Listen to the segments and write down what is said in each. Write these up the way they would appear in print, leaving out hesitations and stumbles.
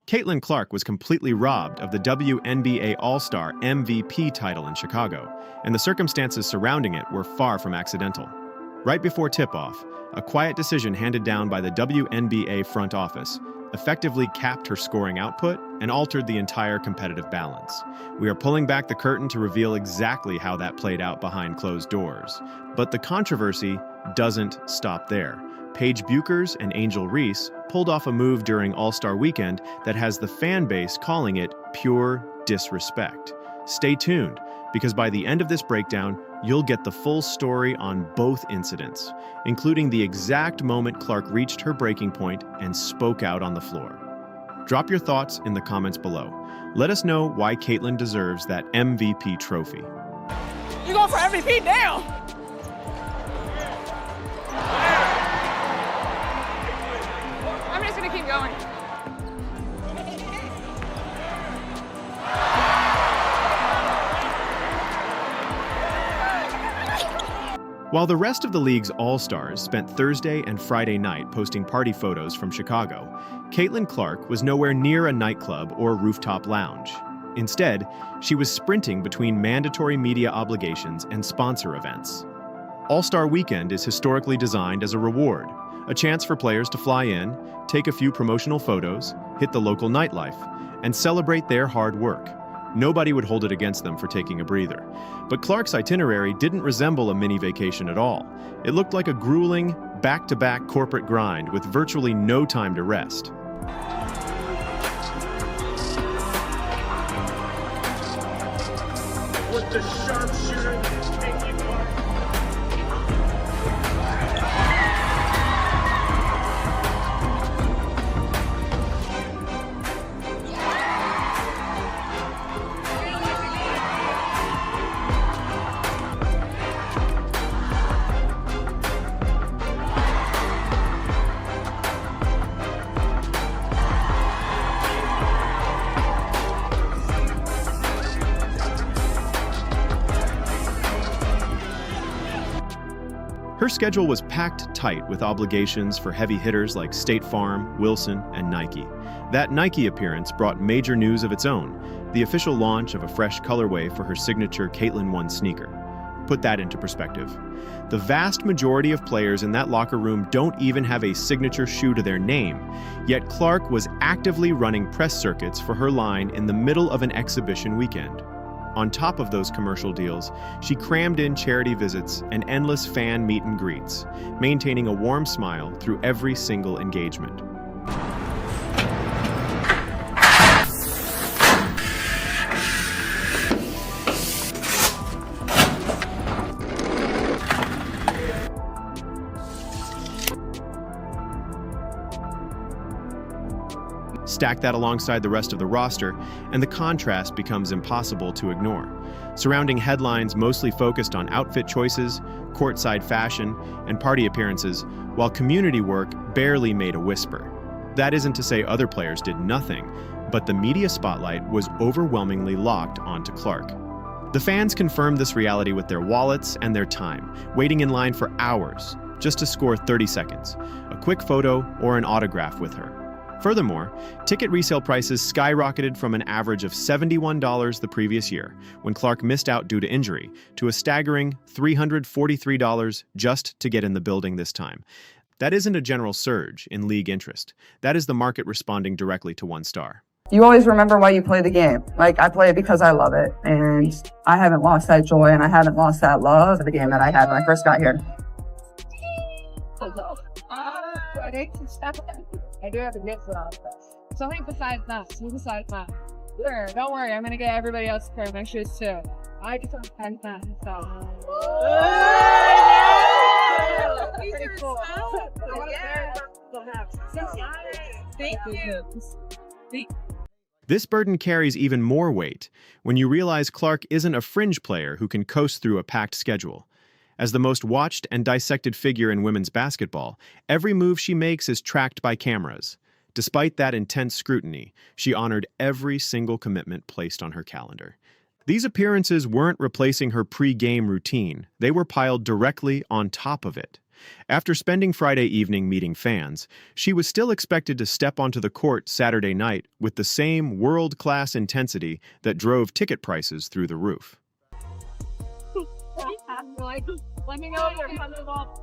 Caitlin Clark was completely robbed of the WNBA All-Star MVP title in Chicago, and the circumstances surrounding it were far from accidental. Right before tip-off, a quiet decision handed down by the WNBA front office effectively capped her scoring output and altered the entire competitive balance. We are pulling back the curtain to reveal exactly how that played out behind closed doors. But the controversy doesn't stop there. Paige Bueckers and Angel Reese pulled off a move during All-Star Weekend that has the fan base calling it pure disrespect. Stay tuned, because by the end of this breakdown, you'll get the full story on both incidents, including the exact moment Clark reached her breaking point and spoke out on the floor. Drop your thoughts in the comments below. Let us know why Caitlin deserves that MVP trophy. You going for MVP now? I'm just gonna keep going. While the rest of the league's All-Stars spent Thursday and Friday night posting party photos from Chicago, Caitlin Clark was nowhere near a nightclub or rooftop lounge. Instead, she was sprinting between mandatory media obligations and sponsor events. All-Star Weekend is historically designed as a reward, a chance for players to fly in, take a few promotional photos, hit the local nightlife, and celebrate their hard work. Nobody would hold it against them for taking a breather. But Clark's itinerary didn't resemble a mini vacation at all. It looked like a grueling, back-to-back corporate grind with virtually no time to rest. With the sharpshooter, Caitlin Clark. Her schedule was packed tight with obligations for heavy hitters like State Farm, Wilson, and Nike. That Nike appearance brought major news of its own, the official launch of a fresh colorway for her signature Caitlin 1 sneaker. Put that into perspective. The vast majority of players in that locker room don't even have a signature shoe to their name, yet Clark was actively running press circuits for her line in the middle of an exhibition weekend. On top of those commercial deals, she crammed in charity visits and endless fan meet and greets, maintaining a warm smile through every single engagement. Stack that alongside the rest of the roster, and the contrast becomes impossible to ignore. Surrounding headlines mostly focused on outfit choices, courtside fashion, and party appearances, while community work barely made a whisper. That isn't to say other players did nothing, but the media spotlight was overwhelmingly locked onto Clark. The fans confirmed this reality with their wallets and their time, waiting in line for hours just to score 30 seconds, a quick photo or an autograph with her. Furthermore, ticket resale prices skyrocketed from an average of $71 the previous year, when Clark missed out due to injury, to a staggering $343 just to get in the building this time. That isn't a general surge in league interest. That is the market responding directly to one star. You always remember why you play the game. Like, I play it because I love it, and I haven't lost that joy, and I haven't lost that love of the game that I had when I first got here. I do have a gift for all of us. Something besides that. Sure, don't worry. I'm gonna get everybody else to pair my shoes too. I just want to that. So. Pretty cool. Thank you. This burden carries even more weight when you realize Clark isn't a fringe player who can coast through a packed schedule. As the most watched and dissected figure in women's basketball, every move she makes is tracked by cameras. Despite that intense scrutiny, she honored every single commitment placed on her calendar. These appearances weren't replacing her pre-game routine. They were piled directly on top of it. After spending Friday evening meeting fans, she was still expected to step onto the court Saturday night with the same world-class intensity that drove ticket prices through the roof. Like, let me know if there's something involved.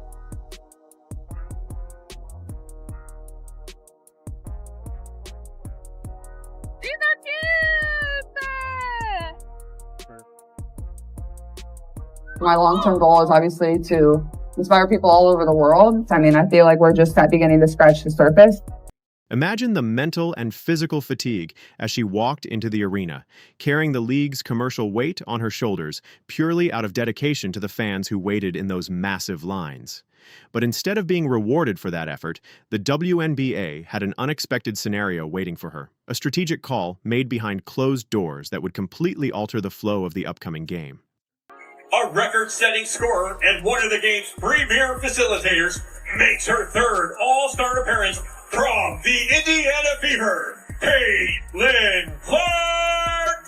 These are cute! My long-term goal is obviously to inspire people all over the world. I mean, I feel like we're just beginning to scratch the surface. Imagine the mental and physical fatigue as she walked into the arena, carrying the league's commercial weight on her shoulders purely out of dedication to the fans who waited in those massive lines. But instead of being rewarded for that effort, the WNBA had an unexpected scenario waiting for her, a strategic call made behind closed doors that would completely alter the flow of the upcoming game. A record-setting scorer and one of the game's premier facilitators makes her third All-Star appearance from the Indiana Fever, Caitlin Clark!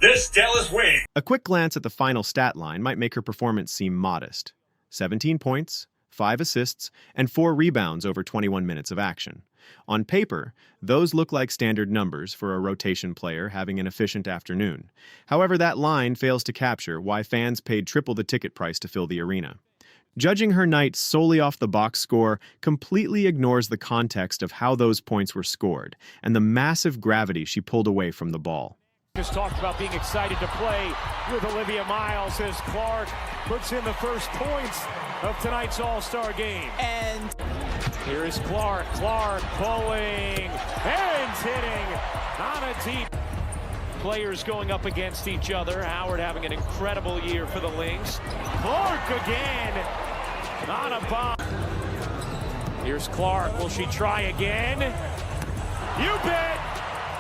This Dallas wing. A quick glance at the final stat line might make her performance seem modest. 17 points, 5 assists, and 4 rebounds over 21 minutes of action. On paper, those look like standard numbers for a rotation player having an efficient afternoon. However, that line fails to capture why fans paid triple the ticket price to fill the arena. Judging her night solely off the box score completely ignores the context of how those points were scored and the massive gravity she pulled away from the ball. Just talked about being excited to play with Olivia Miles as Clark puts in the first points of tonight's All-Star game. And here is Clark pulling and hitting on a deep. Players going up against each other. Howard having an incredible year for the Lynx. Clark again on a bomb. Here's Clark. Will she try again? You bet!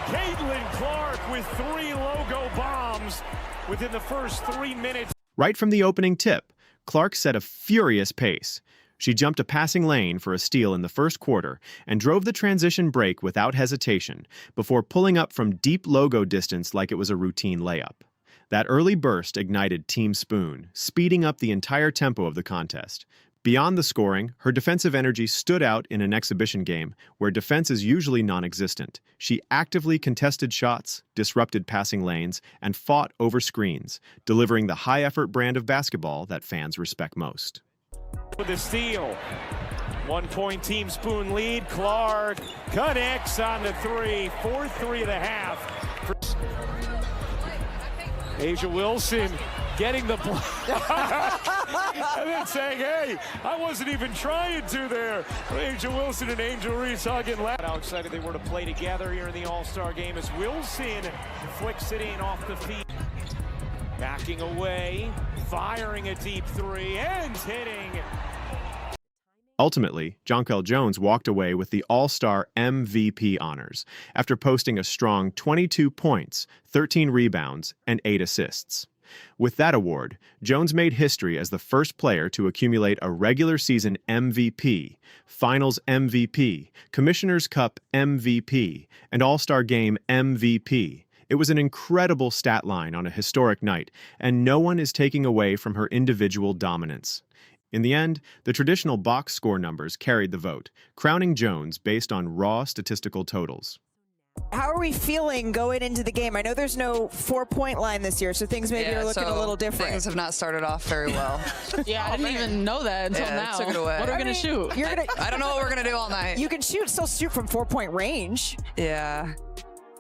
Caitlin Clark with 3 logo bombs within the first 3 minutes. Right from the opening tip, Clark set a furious pace. She jumped a passing lane for a steal in the first quarter and drove the transition break without hesitation before pulling up from deep logo distance like it was a routine layup. That early burst ignited Team Spoon, speeding up the entire tempo of the contest. Beyond the scoring, her defensive energy stood out in an exhibition game where defense is usually non-existent. She actively contested shots, disrupted passing lanes, and fought over screens, delivering the high-effort brand of basketball that fans respect most. With a steal. 1-point Team Spoon lead. Clark connects on the 3. 4-3 of the half. Asia Wilson getting the block and then saying, hey, I wasn't even trying to there. Asia Wilson and Angel Reese hugging. How excited they were to play together here in the All-Star game as Wilson flicks it in off the feet. Backing away, firing a deep 3 and hitting. Ultimately, Jonquel Jones walked away with the All-Star MVP honors after posting a strong 22 points, 13 rebounds, and 8 assists. With that award, Jones made history as the first player to accumulate a regular season MVP, Finals MVP, Commissioner's Cup MVP, and All-Star Game MVP. It was an incredible stat line on a historic night, and no one is taking away from her individual dominance. In the end, the traditional box score numbers carried the vote, crowning Jones based on raw statistical totals. How are we feeling going into the game? I know there's no 4-point line this year, so things maybe are looking a little different. Things have not started off very well. Yeah, I didn't even know that until now. Took it away. What are we going to shoot? I don't know what we're going to do all night. You can still shoot from 4-point range. Yeah.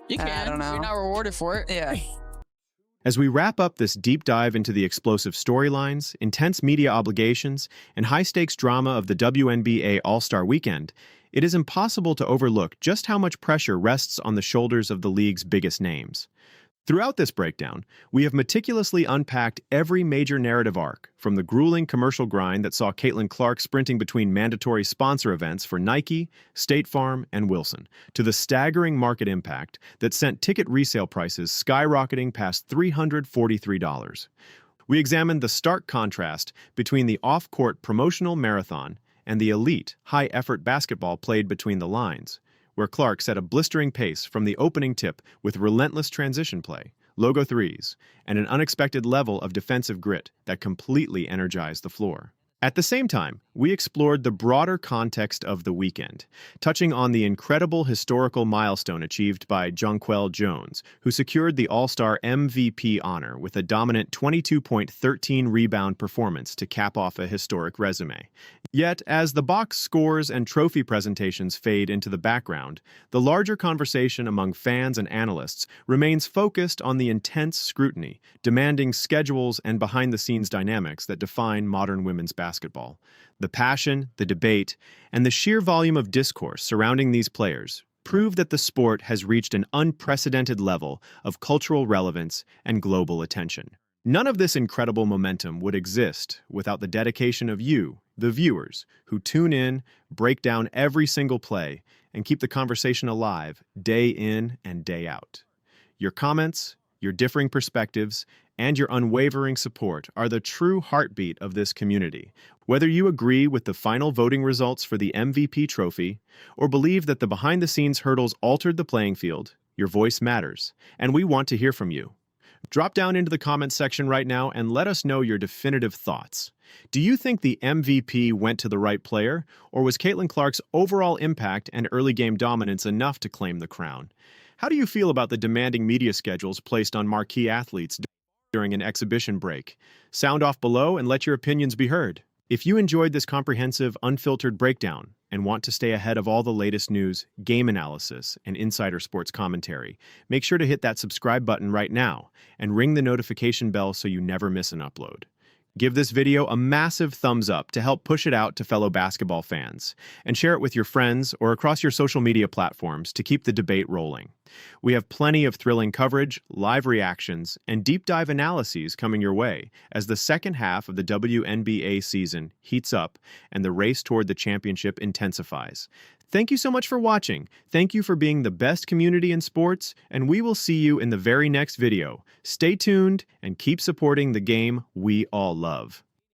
You can. I don't know. You're not rewarded for it. Yeah. As we wrap up this deep dive into the explosive storylines, intense media obligations, and high-stakes drama of the WNBA All-Star Weekend, it is impossible to overlook just how much pressure rests on the shoulders of the league's biggest names. Throughout this breakdown, we have meticulously unpacked every major narrative arc, from the grueling commercial grind that saw Caitlin Clark sprinting between mandatory sponsor events for Nike, State Farm, and Wilson, to the staggering market impact that sent ticket resale prices skyrocketing past $343. We examined the stark contrast between the off-court promotional marathon and the elite, high-effort basketball played between the lines, where Clark set a blistering pace from the opening tip with relentless transition play, logo threes, and an unexpected level of defensive grit that completely energized the floor. At the same time, we explored the broader context of the weekend, touching on the incredible historical milestone achieved by Jonquel Jones, who secured the All-Star MVP honor with a dominant 22.13 rebound performance to cap off a historic resume. Yet, as the box scores and trophy presentations fade into the background, the larger conversation among fans and analysts remains focused on the intense scrutiny, demanding schedules and behind-the-scenes dynamics that define modern women's basketball. The passion, the debate, and the sheer volume of discourse surrounding these players prove that the sport has reached an unprecedented level of cultural relevance and global attention. None of this incredible momentum would exist without the dedication of you, the viewers, who tune in, break down every single play, and keep the conversation alive day in and day out. Your comments, your differing perspectives, and your unwavering support are the true heartbeat of this community. Whether you agree with the final voting results for the MVP trophy or believe that the behind-the-scenes hurdles altered the playing field, your voice matters, and we want to hear from you. Drop down into the comments section right now and let us know your definitive thoughts. Do you think the MVP went to the right player, or was Caitlin Clark's overall impact and early game dominance enough to claim the crown? How do you feel about the demanding media schedules placed on marquee athletes during an exhibition break? Sound off below and let your opinions be heard. If you enjoyed this comprehensive, unfiltered breakdown and want to stay ahead of all the latest news, game analysis, and insider sports commentary, make sure to hit that subscribe button right now and ring the notification bell so you never miss an upload. Give this video a massive thumbs up to help push it out to fellow basketball fans, and share it with your friends or across your social media platforms to keep the debate rolling. We have plenty of thrilling coverage, live reactions, and deep dive analyses coming your way as the second half of the WNBA season heats up and the race toward the championship intensifies. Thank you so much for watching. Thank you for being the best community in sports, and we will see you in the very next video. Stay tuned and keep supporting the game we all love.